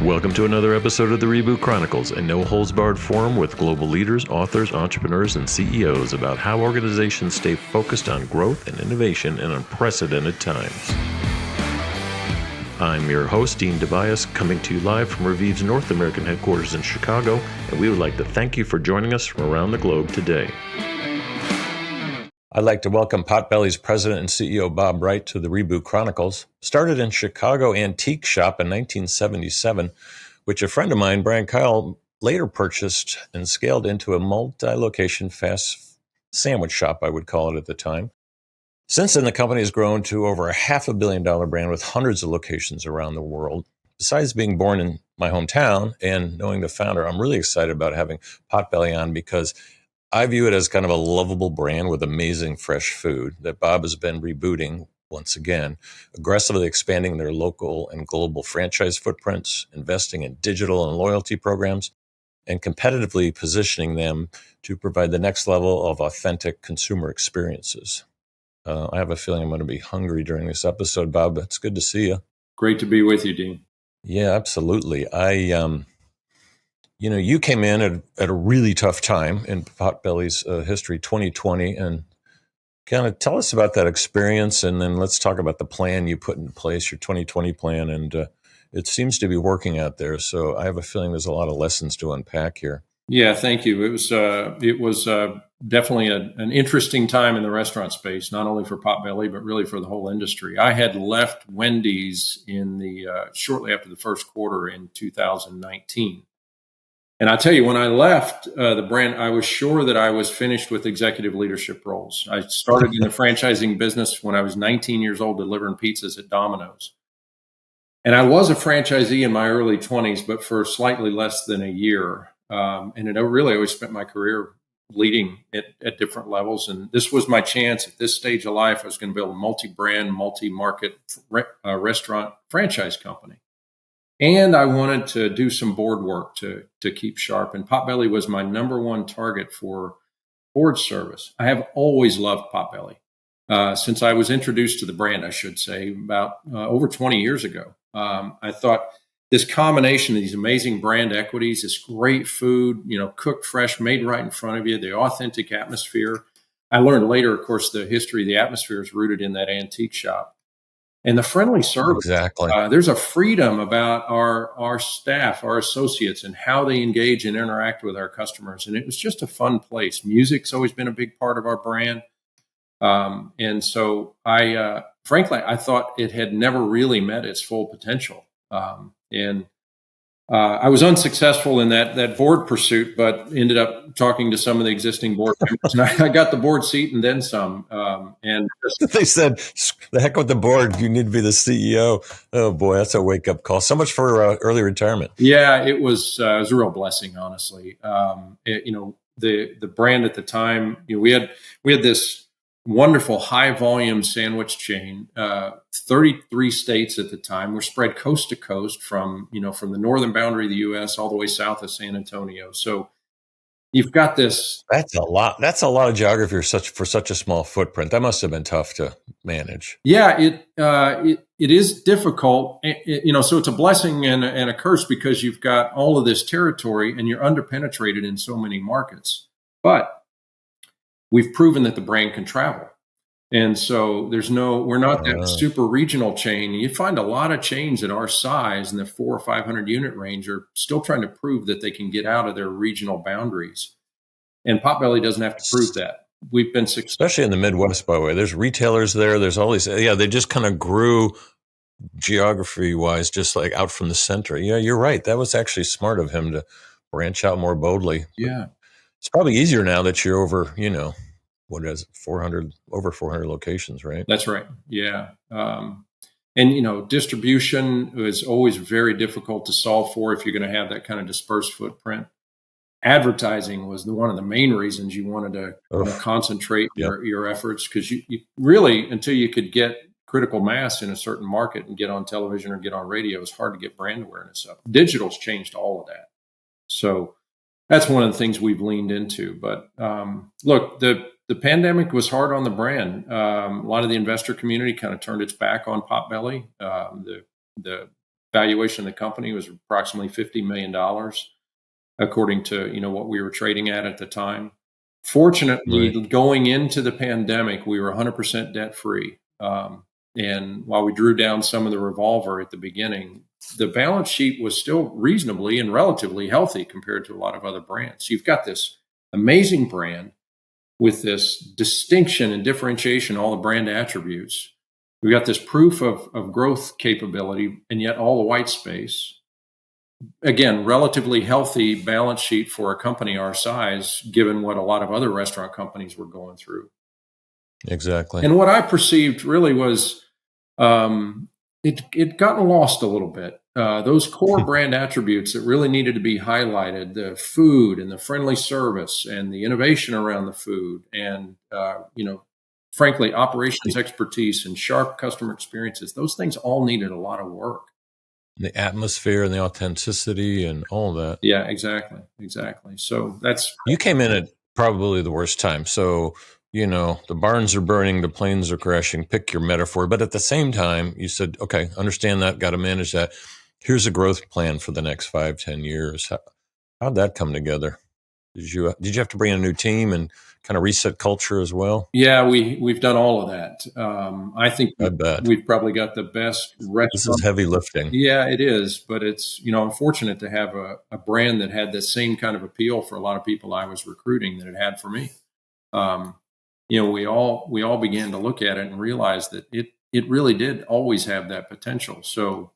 Welcome to another episode of the Reboot Chronicles, a no-holds-barred forum with global leaders, authors, entrepreneurs, and CEOs about how organizations stay focused on growth and innovation in unprecedented times. I'm your host, Dean DeVias, coming to you live from Reviv's North American headquarters in Chicago, and we would like to thank you for joining us from around the globe today. I'd like to welcome Potbelly's president and CEO Bob Wright to the Reboot Chronicles. Started in Chicago antique shop in 1977, which a friend of mine, Brian Kyle, later purchased and scaled into a multi-location fast sandwich shop, I would call it at the time. Since then, the company has grown to over a $500 million brand with hundreds of locations around the world. Besides being born in my hometown and knowing the founder, I'm really excited about having Potbelly on because I view it as kind of a lovable brand with amazing fresh food that Bob has been rebooting once again, aggressively expanding their local and global franchise footprints, investing in digital and loyalty programs, and competitively positioning them to provide the next level of authentic consumer experiences. I have a feeling I'm going to be hungry during this episode, Bob. It's good to see you. Great to be with you, Dean. Yeah, absolutely. You came in at a really tough time in Potbelly's history, 2020, and kind of tell us about that experience, and then let's talk about the plan you put in place, your 2020 plan, and it seems to be working out there. So I have a feeling there's a lot of lessons to unpack here. Yeah, thank you. It was definitely an interesting time in the restaurant space, not only for Potbelly, but really for the whole industry. I had left Wendy's in the shortly after the first quarter in 2019. And I tell you, when I left the brand, I was sure that I was finished with executive leadership roles. I started in the franchising business when I was 19 years old, delivering pizzas at Domino's. And I was a franchisee in my early 20s, but for slightly less than a year. And I really always spent my career leading at different levels. And this was my chance at this stage of life. I was going to build a multi-brand, multi-market restaurant franchise company. And I wanted to do some board work to keep sharp. And Potbelly was my number one target for board service. I have always loved Potbelly since I was introduced to the brand, I should say, about over 20 years ago. I thought this combination of these amazing brand equities, this great food, cooked fresh, made right in front of you, the authentic atmosphere. I learned later, of course, the history of the atmosphere is rooted in that antique shop. And the friendly service. Exactly. There's a freedom about our staff, our associates, and how they engage and interact with our customers. And it was just a fun place. Music's always been a big part of our brand. And so frankly, I thought it had never really met its full potential. I was unsuccessful in that board pursuit, but ended up talking to some of the existing board members. And I got the board seat and then some. They said, the heck with the board, you need to be the CEO. Oh, boy, that's a wake-up call. So much for early retirement. Yeah, it was a real blessing, honestly. The brand at the time, we had this wonderful high volume sandwich chain, 33 states at the time. We're spread coast to coast from the northern boundary of the U.S. all the way south of San Antonio. So you've got this. That's a lot. That's a lot of geography for such a small footprint. That must have been tough to manage. Yeah, it is difficult. So it's a blessing and a curse because you've got all of this territory and you're underpenetrated in so many markets. But we've proven that the brand can travel. And so we're not that super regional chain. You find a lot of chains at our size in the 400 or 500 unit range are still trying to prove that they can get out of their regional boundaries. And Potbelly doesn't have to prove that. We've been successful. Especially in the Midwest, by the way. There's retailers there. There's all these. Yeah, they just kind of grew geography-wise, just like out from the center. Yeah, you're right. That was actually smart of him to branch out more boldly. Yeah. It's probably easier now that you're over, what is it, over 400 locations, right? That's right. Yeah. And distribution is always very difficult to solve for if you're going to have that kind of dispersed footprint. Advertising was one of the main reasons you wanted to concentrate your efforts, because you really, until you could get critical mass in a certain market and get on television or get on radio, it's hard to get brand awareness up. Digital's changed all of that. So that's one of the things we've leaned into. But look, the pandemic was hard on the brand. A lot of the investor community kind of turned its back on Potbelly. The valuation of the company was approximately $50 million, according to what we were trading at the time. Fortunately, Right. going into the pandemic, we were 100% debt free. And while we drew down some of the revolver at the beginning, the balance sheet was still reasonably and relatively healthy compared to a lot of other brands. You've got this amazing brand with this distinction and differentiation, all the brand attributes. We've got this proof of growth capability, and yet all the white space. Again, relatively healthy balance sheet for a company our size, given what a lot of other restaurant companies were going through. Exactly. And what I perceived really was it gotten lost a little bit. Those core brand attributes that really needed to be highlighted, the food and the friendly service and the innovation around the food and, frankly, operations expertise and sharp customer experiences, those things all needed a lot of work. The atmosphere and the authenticity and all that. Yeah, exactly. So You came in at probably the worst time. So, the barns are burning, the planes are crashing, pick your metaphor. But at the same time, you said, okay, understand that, got to manage that. Here's a growth plan for the next 5-10 years. How'd that come together? Did you have to bring in a new team and kind of reset culture as well? Yeah, we've done all of that. I think I bet. we've probably got the best This is restaurant. heavy lifting. Yeah, it is, but it's I'm fortunate to have a brand that had the same kind of appeal for a lot of people I was recruiting that it had for me. Um, we all began to look at it and realize that it really did always have that potential. So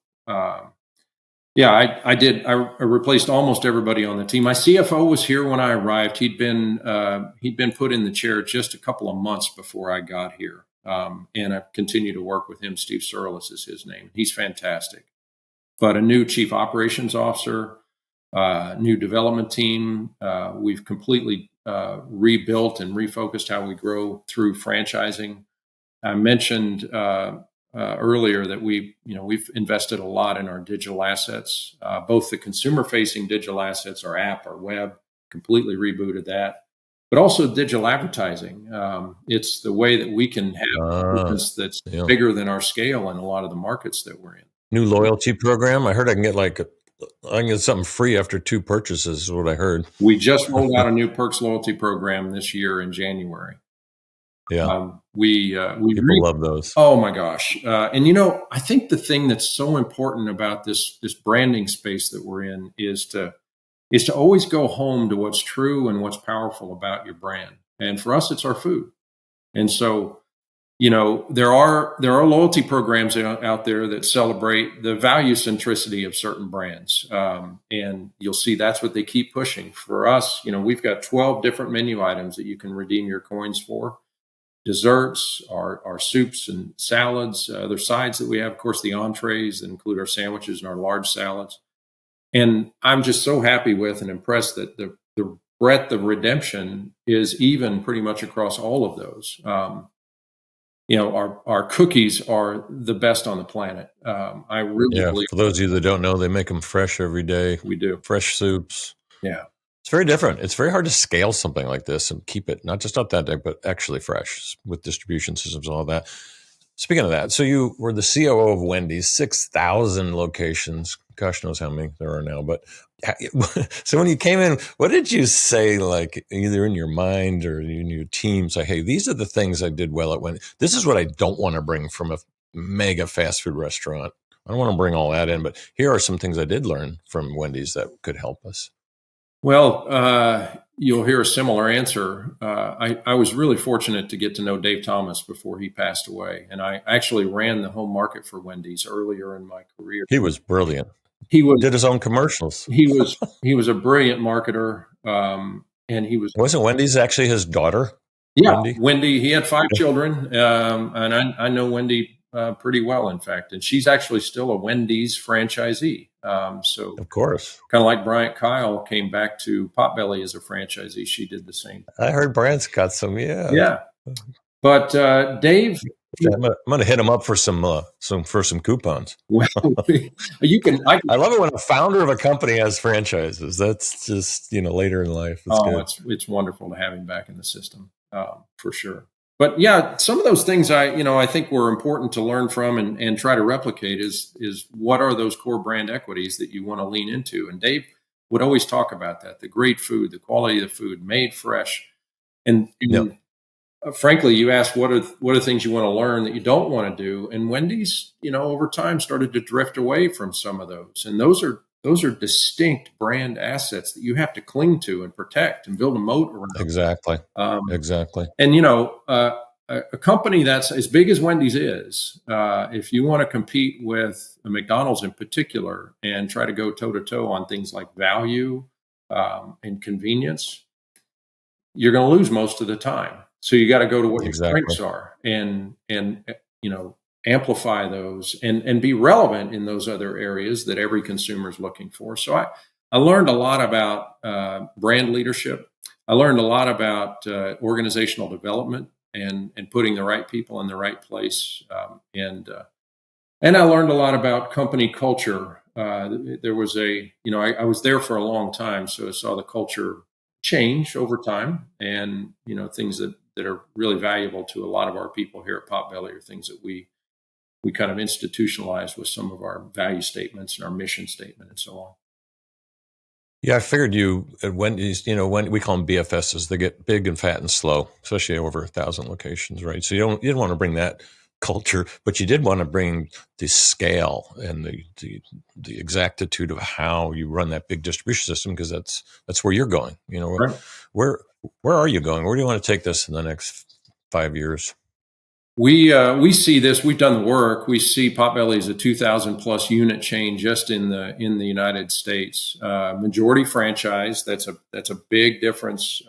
yeah, I did. I replaced almost everybody on the team. My CFO was here when I arrived. He'd been put in the chair just a couple of months before I got here, and I continue to work with him. Steve Surlis is his name. He's fantastic. But a new chief operations officer, new development team. We've completely rebuilt and refocused how we grow through franchising. I mentioned earlier that we've invested a lot in our digital assets, both the consumer-facing digital assets, our app, our web, completely rebooted that, but also digital advertising. It's the way that we can have a business that's bigger than our scale in a lot of the markets that we're in. New loyalty program. I heard I can get something free after 2 purchases is what I heard. We just rolled out a new Perks loyalty program this year in January. Yeah. We People love those. Oh my gosh. And I think the thing that's so important about this branding space that we're in is to always go home to what's true and what's powerful about your brand. And for us, it's our food. And so, there are loyalty programs out there that celebrate the value centricity of certain brands. And you'll see that's what they keep pushing. For us, we've got 12 different menu items that you can redeem your coins for. Desserts, our soups and salads, other sides that we have, of course, the entrees that include our sandwiches and our large salads. And I'm just so happy with and impressed that the breadth of redemption is even pretty much across all of those. Our cookies are the best on the planet. I really believe. For those of you that don't know, they make them fresh every day. We do. Fresh soups. Yeah. It's very different. It's very hard to scale something like this and keep it not just authentic, but actually fresh with distribution systems and all that. Speaking of that, so you were the COO of Wendy's, 6,000 locations. Gosh knows how many there are now. But so when you came in, what did you say, like either in your mind or in your team, say, hey, these are the things I did well at Wendy's. This is what I don't want to bring from a mega fast food restaurant. I don't want to bring all that in, but here are some things I did learn from Wendy's that could help us. Well, you'll hear a similar answer. I was really fortunate to get to know Dave Thomas before he passed away. And I actually ran the home market for Wendy's earlier in my career. He was brilliant. He did his own commercials. He was a brilliant marketer. And he wasn't Wendy's actually his daughter? Yeah, Wendy. He had 5 children. And I know Wendy pretty well, in fact. And she's actually still a Wendy's franchisee. So of course, kind of like Bryant Kyle came back to Potbelly as a franchisee, she did the same. I heard Bryant's got some, yeah. But Dave, I'm gonna hit him up for some coupons. Well, you can. I love it when a founder of a company has franchises. That's just later in life. It's good. It's wonderful to have him back in the system for sure. But yeah, some of those things I think were important to learn from and try to replicate is what are those core brand equities that you want to lean into? And Dave would always talk about that: the great food, the quality of the food, made fresh. And, Yep. frankly, you ask what are things you want to learn that you don't want to do, and Wendy's, over time started to drift away from some of those, and those are distinct brand assets that you have to cling to and protect and build a moat around. Exactly. Um, Exactly. and a company that's as big as Wendy's is, if you want to compete with a McDonald's in particular and try to go toe to toe on things like value and convenience, you're going to lose most of the time. So you got to go to what your Exactly. strengths are and amplify those and be relevant in those other areas that every consumer is looking for. So I learned a lot about brand leadership. I learned a lot about organizational development and putting the right people in the right place. And I learned a lot about company culture. There was I was there for a long time, so I saw the culture change over time, and things that are really valuable to a lot of our people here at Potbelly are things that we kind of institutionalized with some of our value statements and our mission statement and so on. Yeah, I figured you at Wendy's, when we call them BFSs, they get big and fat and slow, especially over 1,000 locations, right? So you didn't want to bring that culture, but you did want to bring the scale and the exactitude of how you run that big distribution system, because that's where you're going. Right. Where where are you going? Where do you want to take this in the next 5 years? We see this. We've done the work. We see Potbelly as a 2,000 plus unit chain just in the United States. Majority franchise. That's a big difference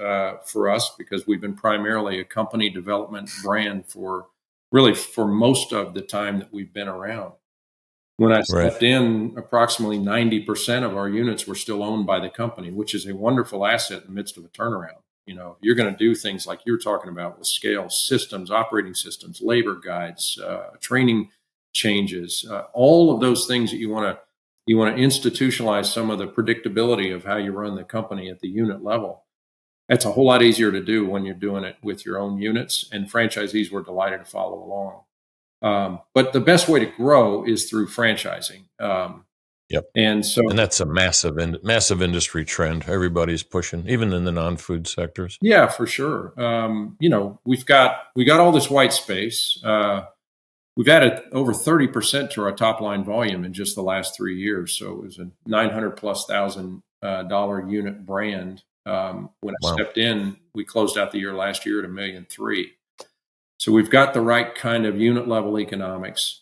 for us because we've been primarily a company development brand for most of the time that we've been around. When I Right. stepped in, approximately 90% of our units were still owned by the company, which is a wonderful asset in the midst of a turnaround. You're going to do things like you're talking about with scale, systems, operating systems, labor guides, training changes, all of those things that you want to institutionalize some of the predictability of how you run the company at the unit level. That's a whole lot easier to do when you're doing it with your own units, and franchisees were delighted to follow along. But the best way to grow is through franchising. Yep. And so, And that's a massive industry trend. Everybody's pushing, even in the non-food sectors. yeah, for sure. We got all this white space. We've added over 30% to our top line volume in just the last 3 years. So it was a 900 plus $1,000 unit brand. When I Wow. stepped in, we closed out the year last year at $1,300,000. So we've got the right kind of unit level economics.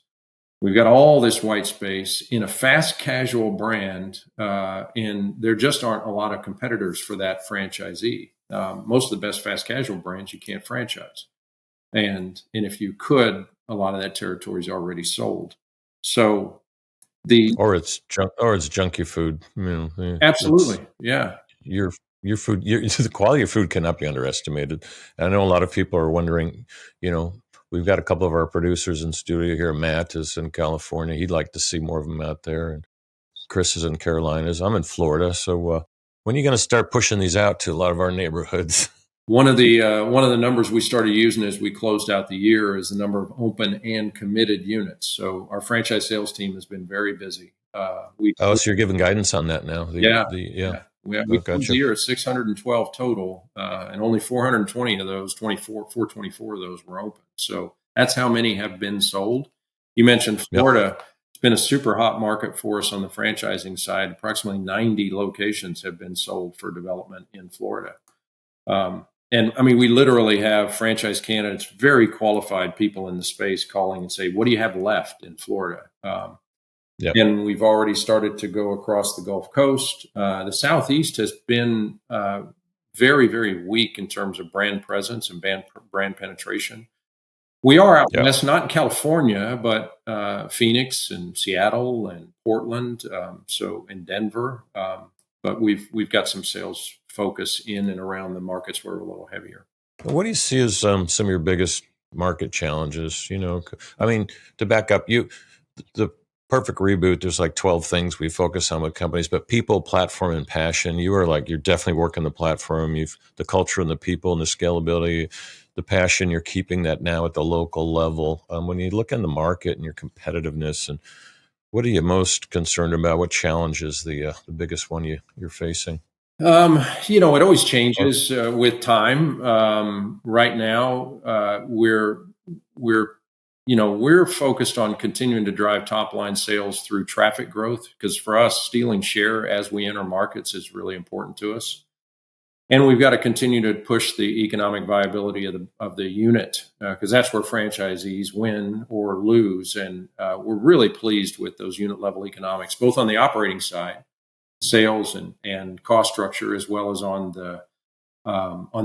We've got all this white space in a fast casual brand, and there just aren't a lot of competitors for that franchisee. Most of the best fast casual brands you can't franchise, and if you could, a lot of that territory is already sold. So the Or it's junk, or it's junky food. It's absolutely, yeah. your food. The quality of food cannot be underestimated. And I know a lot of people are wondering. You know, we've got a couple of our producers in studio here. Matt is in California. He'd like to see more of them out there, and Chris is in Carolinas. I'm in Florida. So when are you going to start pushing these out to a lot of our neighborhoods? One of the numbers we started using as we closed out the year is the number of open and committed units. So our franchise sales team has been very busy. We Oh, so you're giving guidance on that now. Yeah, Yeah. yeah. We Oh, closed the gotcha. year at 612 total, and only 420 of those, 424 of those were open. So that's how many have been sold. You mentioned Yep. Florida. It's been a super hot market for us on the franchising side. Approximately 90 locations have been sold for development in Florida. And I mean, we literally have franchise candidates, very qualified people in the space calling and say, what do you have left in Florida? Yep. And we've already started to go across the Gulf Coast. The Southeast has been very, very weak in terms of brand presence and brand penetration. We are out Yep. west, not in California, but Phoenix and Seattle and Portland, so in Denver. But we've got some sales focus in and around the markets where we're a little heavier. What do you see as some of your biggest market challenges? I mean, to back up, the perfect reboot. There's like 12 things we focus on with companies, but people, platform, and passion. You're definitely working the platform. The culture and the people and the scalability. the passion, you're keeping that now at the local level. When you look in the market and your competitiveness, and what are you most concerned about? What challenge is the biggest one you're facing? It always Or changes with time. Right now, we're we're focused on continuing to drive top line sales through traffic growth, because for us, stealing share as we enter markets is really important to us. And we've got to continue to push the economic viability of the unit, because that's where franchisees win or lose. And we're really pleased with those unit level economics, both on the operating side, sales and cost structure, as well as on the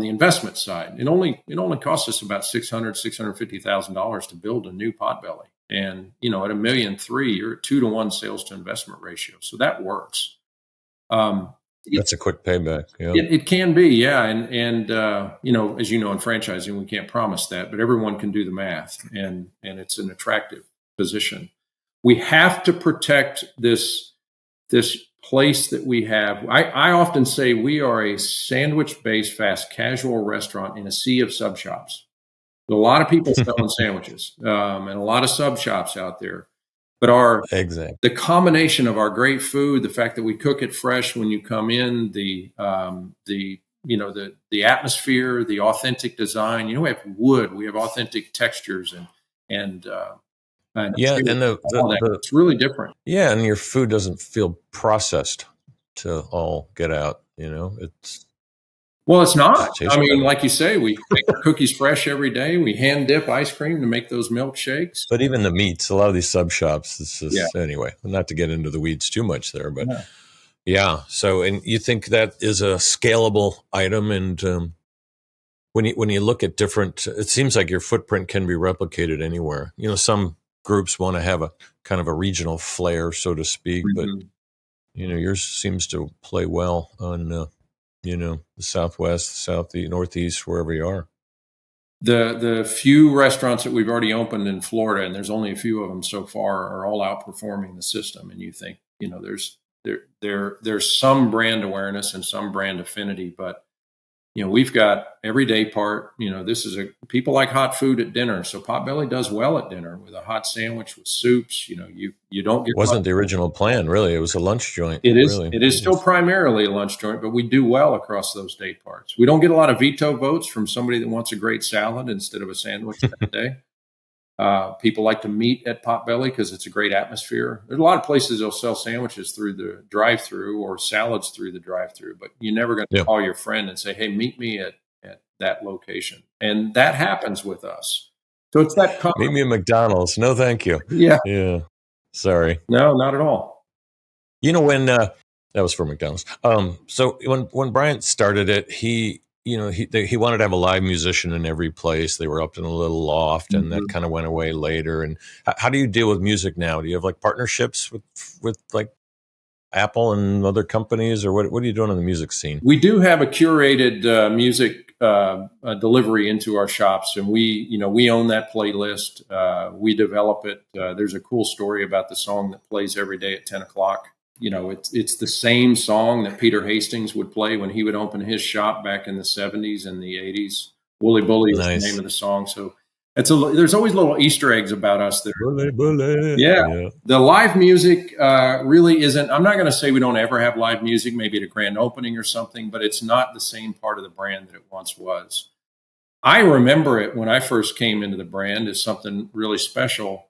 investment side. It only costs us about $650,000 to build a new Potbelly, and at $1,300,000, you're at 2-to-1 sales to investment ratio, so that works. Um, that's a quick payback. Yeah. it can be, yeah, and as you know, in franchising, we can't promise that, but everyone can do the math, and it's an attractive position. We have to protect this place that we have. I often say we are a sandwich-based fast casual restaurant in a sea of sub shops. A lot of people selling sandwiches, and a lot of sub shops out there. But Exactly. the combination of our great food, the fact that we cook it fresh when you come in, the atmosphere, the authentic design. We have wood, we have authentic textures, and Yeah, and all that. It's really different. yeah, and your food doesn't feel processed to all get out. Well, it's not. Just I tastes mean, better. like you say, we make our cookies fresh every day. We hand dip ice cream to make those milkshakes. But even the meats, a lot of these sub shops, it's Yeah. just anyway. Not to get into the weeds too much there, but Yeah. yeah. So, and you think that is a scalable item, and when you look at different, it seems like your footprint can be replicated anywhere. Some groups want to have a kind of a regional flair, so to speak, but Mhm. yours seems to play well on the Southwest, Southeast, Northeast, wherever you are. The few restaurants that we've already opened in Florida, and there's only a few of them so far, are all outperforming the system. And you think, there's some brand awareness and some brand affinity, but we've got every day part. This is people like hot food at dinner, so Potbelly does well at dinner with a hot sandwich with soups. You don't get Wasn't the original plan, really. It was a lunch joint, It is. really. It is still primarily a lunch joint, but we do well across those day parts. We don't get a lot of veto votes from somebody that wants a great salad instead of a sandwich that day. People like to meet at Potbelly because it's a great atmosphere. There's a lot of places that'll sell sandwiches through the drive-through or salads through the drive-through, but you're never going to Yeah. call your friend and say, "Hey, meet me at that location," and that happens with us. So it's that. Meet me at McDonald's. No, thank you. Yeah. Yeah. Sorry. No, not at all. When that was for McDonald's. So when Bryant started it, he wanted to have a live musician in every place. They were up in a little loft, and that Mhm. kind of went away later. And how do you deal with music now? Do you have like partnerships with like Apple and other companies, or what are you doing on the music scene? We do have a curated music delivery into our shops, and we own that playlist. We develop it. There's a cool story about the song that plays every day at 10 o'clock. It's the same song that Peter Hastings would play when he would open his shop back in the 70s and the 80s. Wooly Bully is the name Nice. of the song. So there's always little Easter eggs about us there. Bully, bully. Yeah. The live music really isn't. I'm not going to say we don't ever have live music, maybe at a grand opening or something, but it's not the same part of the brand that it once was. I remember it when I first came into the brand as something really special.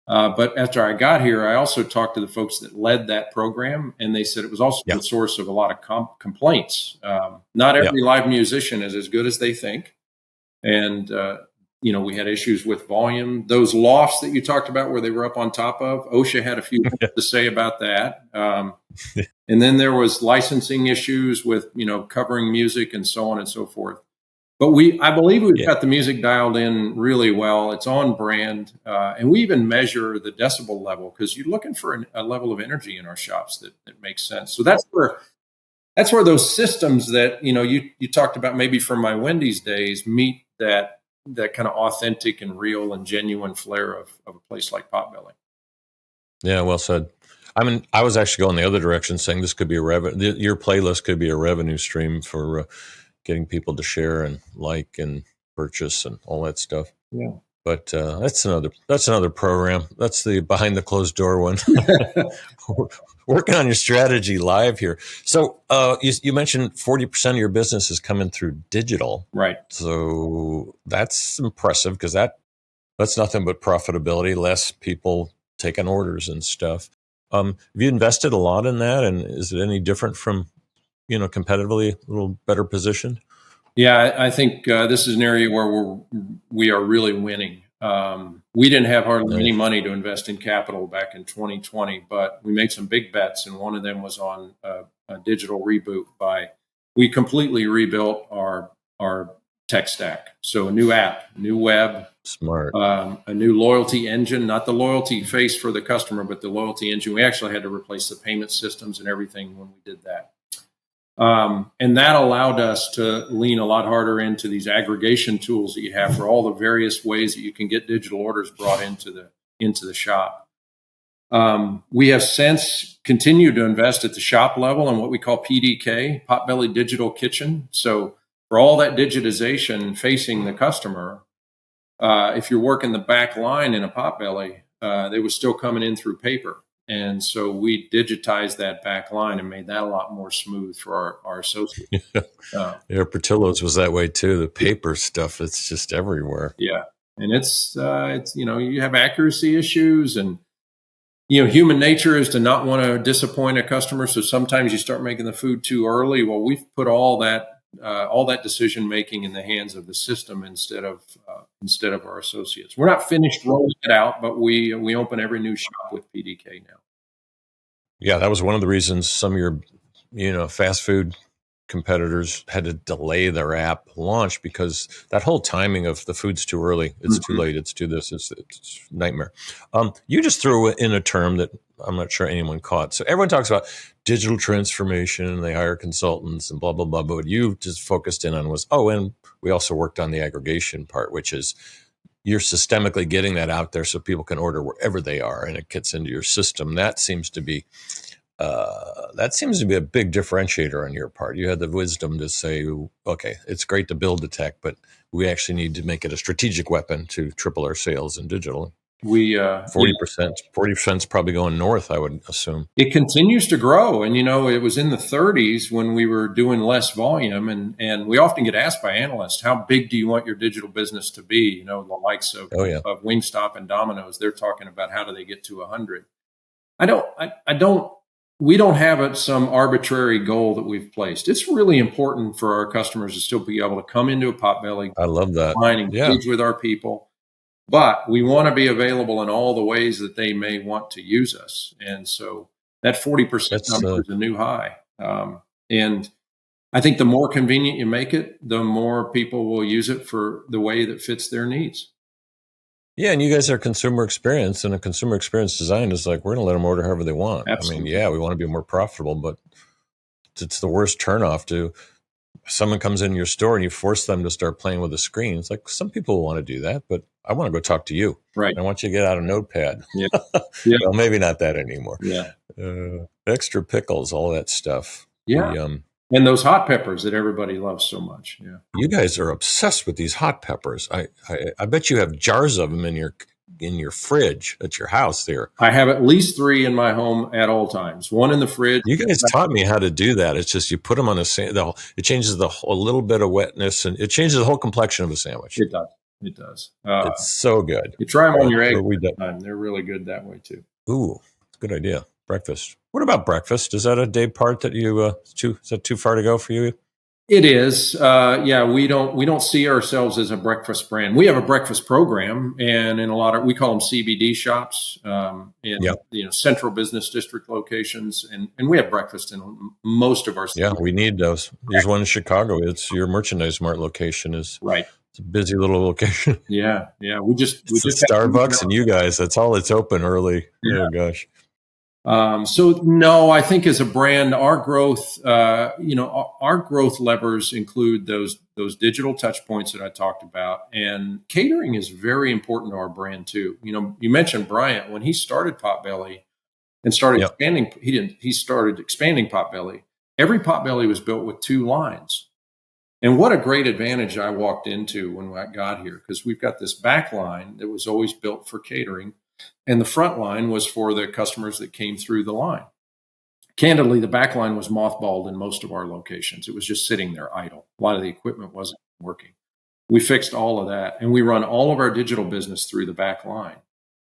But after I got here, I also talked to the folks that led that program, and they said it was also Yeah. the source of a lot of complaints. Not every live musician is as good as they think. And, we had issues with volume. Those lofts that you talked about where they were up on top of, OSHA had a few things to say about that. And then there was licensing issues with, covering music and so on and so forth. But I believe we've Yeah. got the music dialed in really well. It's on brand. And we even measure the decibel level because you're looking for a level of energy in our shops that makes sense. So that's where those systems that, you talked about maybe from my Wendy's days meet that kind of authentic and real and genuine flair of a place like Potbelly. Yeah, well said. I mean, I was actually going the other direction, saying this could be your playlist could be a revenue stream for getting people to share and like, and purchase and all that stuff. Yeah. But that's another program. That's the behind the closed door one. Working on your strategy live here. So you mentioned 40% of your business is coming through digital. Right. So that's impressive because that's nothing but profitability, less people taking orders and stuff. Have you invested a lot in that? And is it any different from, competitively a little better positioned? Yeah, I think this is an area where we are really winning. We didn't have hardly any money to invest in capital back in 2020, but we made some big bets, and one of them was on a digital reboot. We completely rebuilt our tech stack. So a new app, new web, smart, a new loyalty engine, not the loyalty face for the customer, but the loyalty engine. We actually had to replace the payment systems and everything when we did that. And that allowed us to lean a lot harder into these aggregation tools that you have for all the various ways that you can get digital orders brought into the shop. We have since continued to invest at the shop level in what we call PDK, Potbelly Digital Kitchen. So for all that digitization facing the customer, if you're working the back line in a Potbelly, they was still coming in through paper. And so we digitized that back line and made that a lot more smooth for our associates. Yeah, Portillo's was that way too. The paper stuff, it's just everywhere. Yeah. And it's you have accuracy issues, and, human nature is to not want to disappoint a customer. So sometimes you start making the food too early. Well, we've put all that decision making in the hands of the system instead of our associates. We're not finished rolling it out, but we open every new shop with PDK now. Yeah, that was one of the reasons some of your fast food competitors had to delay their app launch, because that whole timing of the food's too early, it's too late, it's too this, it's nightmare. You just threw in a term that I'm not sure anyone caught. So everyone talks about digital transformation and they hire consultants and blah, blah, blah. But what you just focused in on was, and we also worked on the aggregation part, which is you're systemically getting that out there so people can order wherever they are and it gets into your system. That seems to be a big differentiator on your part. You had the wisdom to say, okay, it's great to build the tech, but we actually need to make it a strategic weapon to triple our sales in digital. We 40% is probably going north, I would assume. It continues to grow, and it was in the 30s when we were doing less volume, and we often get asked by analysts, how big do you want your digital business to be? The likes of Wingstop and Domino's, they're talking about how do they get to 100. We don't have some arbitrary goal that we've placed. It's really important for our customers to still be able to come into a Potbelly. I love that. Engage with our people. But we want to be available in all the ways that they may want to use us. And so that 40% number is a new high. And I think the more convenient you make it, the more people will use it for the way that fits their needs. Yeah, and you guys are consumer experience, and a consumer experience design is like, we're going to let them order however they want. Absolutely. I mean, we want to be more profitable, but it's the worst turnoff to someone comes in your store and you force them to start playing with the screen. It's like, some people want to do that, but I want to go talk to you. Right. I want you to get out a notepad. Yeah. Well, maybe not that anymore. Yeah. Extra pickles, all that stuff. Yeah. And those hot peppers that everybody loves so much. Yeah. You guys are obsessed with these hot peppers. I bet you have jars of them in your fridge at your house there. I have at least 3 in my home at all times. 1 in the fridge. You guys taught me how to do that. It's just you put them on it changes a little bit of wetness, and it changes the whole complexion of a sandwich. It does. It's so good. You try them on your eggs. They're really good that way too. Ooh, it's a good idea. Breakfast. What about breakfast? Is that a day part that is that too far to go for you? It is. We don't see ourselves as a breakfast brand. We have a breakfast program, and in we call them CBD shops, in central business district locations, and we have breakfast in most of our cities. Yeah, we need those. There's one in Chicago. It's your Merchandise Mart location is right. It's a busy little location. Yeah. We just Starbucks and you guys. That's all. It's open early. Yeah. Oh gosh. So no, I think as a brand, our growth, our growth levers include those digital touch points that I talked about, and catering is very important to our brand too. You mentioned Bryant when he started Potbelly and started expanding. He started expanding Potbelly. Every Potbelly was built with 2 lines, And what a great advantage I walked into when I got here, because we've got this back line that was always built for catering, and the front line was for the customers that came through the line. Candidly, the back line was mothballed in most of our locations. It was just sitting there idle. A lot of the equipment wasn't working. We fixed all of that, and we run all of our digital business through the back line.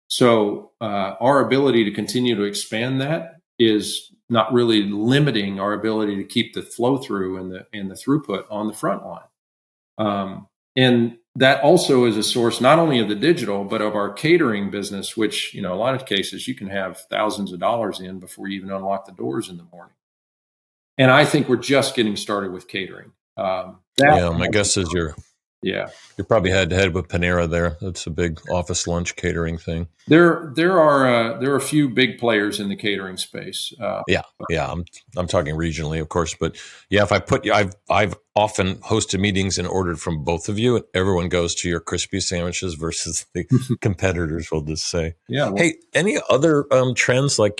So our ability to continue to expand that is not really limiting our ability to keep the flow through and the throughput on the front line. And that also is a source not only of the digital, but of our catering business, which, a lot of cases you can have thousands of dollars in before you even unlock the doors in the morning. And I think we're just getting started with catering. My guess is you're probably head to head with Panera there. That's a big office lunch catering thing. There are a few big players in the catering space. I'm talking regionally, of course, but if I've often hosted meetings and ordered from both of you, and everyone goes to your crispy sandwiches versus the competitors. We'll just say, hey, any other trends like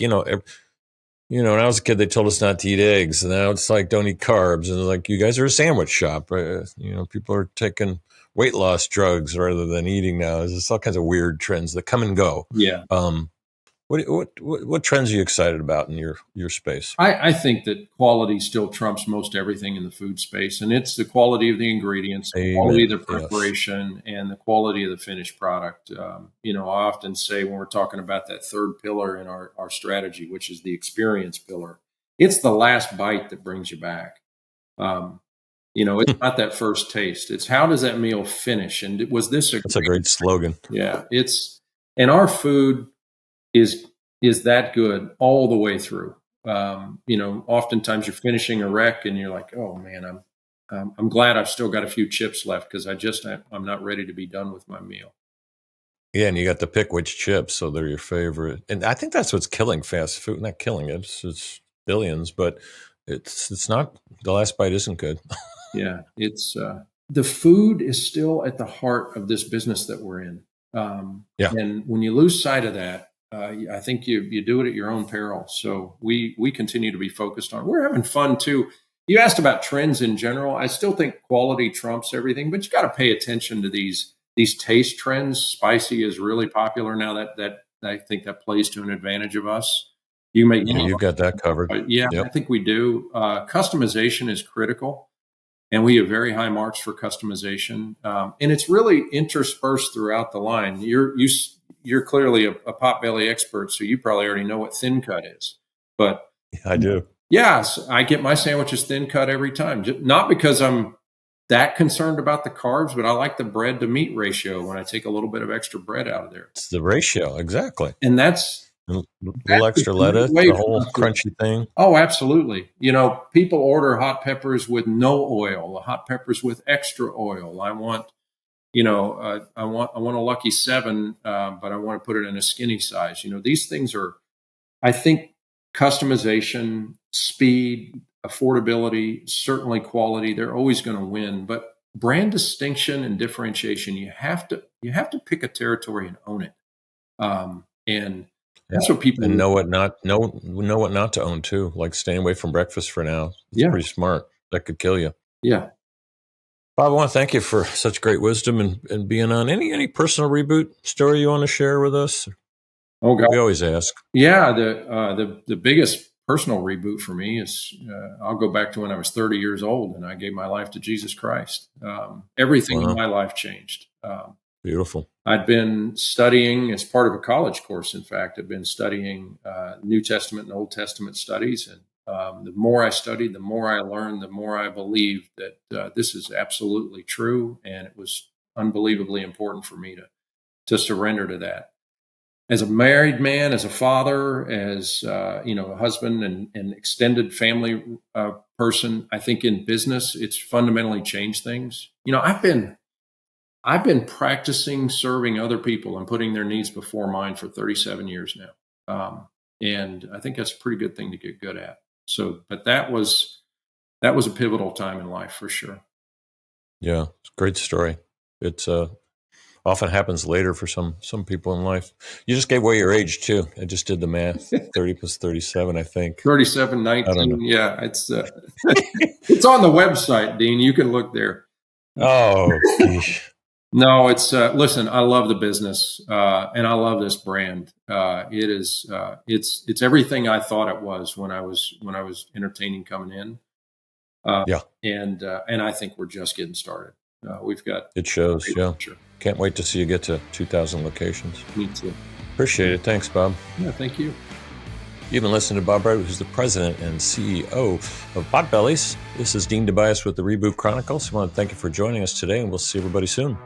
when I was a kid, they told us not to eat eggs, and now it's like don't eat carbs, and like you guys are a sandwich shop, right? People are taking weight loss drugs rather than eating now. There's all kinds of weird trends that come and go. Yeah. What trends are you excited about in your space? I think that quality still trumps most everything in the food space, and it's the quality of the ingredients, the quality of the preparation, and the quality of the finished product. I often say when we're talking about that third pillar in our strategy, which is the experience pillar, it's the last bite that brings you back. It's not that first taste. It's how does that meal finish? And was this That's a great slogan. Yeah, and our food is that good all the way through. Oftentimes you're finishing a wreck and you're like, oh man, I'm glad I've still got a few chips left because I'm not ready to be done with my meal. Yeah, and you got to pick which chips, so they're your favorite. And I think that's what's killing fast food. Not killing it; it's billions, but it's not. The last bite isn't good. Yeah, it's the food is still at the heart of this business that we're in. And when you lose sight of that, I think you do it at your own peril. So we continue to be focused on. We're having fun too. You asked about trends in general. I still think quality trumps everything, but you got to pay attention to these taste trends. Spicy is really popular now. That I think that plays to an advantage of us. You've got that covered. I think we do. Customization is critical. And we have very high marks for customization, and it's really interspersed throughout the line. You're clearly a Potbelly expert, so you probably already know what thin cut is. But I do. Yes, I get my sandwiches thin cut every time. Not because I'm that concerned about the carbs, but I like the bread to meat ratio when I take a little bit of extra bread out of there. It's the ratio, exactly. And that's a little extra lettuce, the whole crunchy thing. Oh, absolutely. People order hot peppers with no oil, hot peppers with extra oil. I want, I want a Lucky 7, but I want to put it in a skinny size. These things are, I think, customization, speed, affordability, certainly quality. They're always going to win, but brand distinction and differentiation, you have to pick a territory and own it. And that's what people know what not to own too. Like staying away from breakfast for now. It's pretty smart. That could kill you. Yeah. Bob, I want to thank you for such great wisdom and being on. Any personal reboot story you want to share with us? Oh God, we always ask. Yeah, the biggest personal reboot for me is I'll go back to when I was 30 years old and I gave my life to Jesus Christ. Everything in my life changed. Beautiful. I'd been studying as part of a college course. In fact, I'd been studying New Testament and Old Testament studies. And the more I studied, the more I learned, the more I believed that this is absolutely true. And it was unbelievably important for me to surrender to that. As a married man, as a father, as a husband and extended family person, I think in business, it's fundamentally changed things. I've been practicing serving other people and putting their needs before mine for 37 years now. And I think that's a pretty good thing to get good at. So, but that was a pivotal time in life for sure. Yeah. It's a great story. It's Often happens later for some people in life. You just gave away your age too. I just did the math. 30 plus 37, I think. 37, I don't 19. know. Yeah, it's on the website, Dean. You can look there. Oh, geez. No, listen, I love the business, and I love this brand. It's everything I thought it was when I was entertaining coming in. Yeah. And I think we're just getting started. We've got It shows. Yeah. future. Can't wait to see you get to 2,000 locations. Me too. Appreciate it. Thanks, Bob. Yeah, thank you. You've been listening to Bob Wright, who's the president and CEO of Potbellies. This is Dean Tobias with the Reboot Chronicles. I want to thank you for joining us today, and we'll see everybody soon.